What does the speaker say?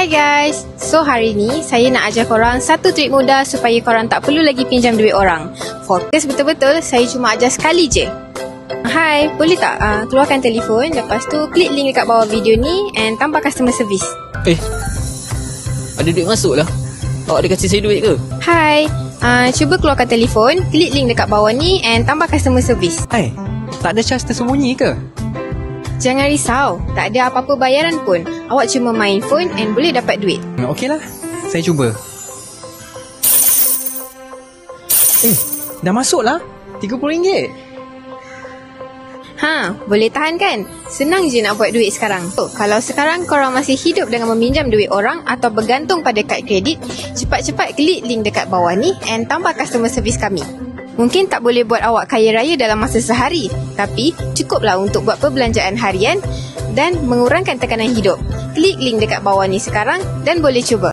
Hi guys, so hari ni saya nak ajar korang satu trik mudah supaya korang tak perlu lagi pinjam duit orang. Fokus betul-betul, saya cuma ajar sekali je. Hai, boleh tak keluarkan telefon, lepas tu klik link dekat bawah video ni and tambah customer service. Ada duit masuk lah. Awak ada kasih saya duit ke? Hai, cuba keluarkan telefon, klik link dekat bawah ni and tambah customer service. Tak ada charge tersembunyi ke? Jangan risau, tak ada apa-apa bayaran pun. Awak cuma main phone and boleh dapat duit. Okeylah, saya cuba. Dah masuk lah, RM30. Boleh tahan kan? Senang je nak buat duit sekarang. Kalau sekarang korang masih hidup dengan meminjam duit orang atau bergantung pada kad kredit, cepat-cepat klik link dekat bawah ni and tambah customer service kami. Mungkin tak boleh buat awak kaya raya dalam masa sehari, tapi cukuplah untuk buat perbelanjaan harian dan mengurangkan tekanan hidup. Klik link dekat bawah ni sekarang dan boleh cuba.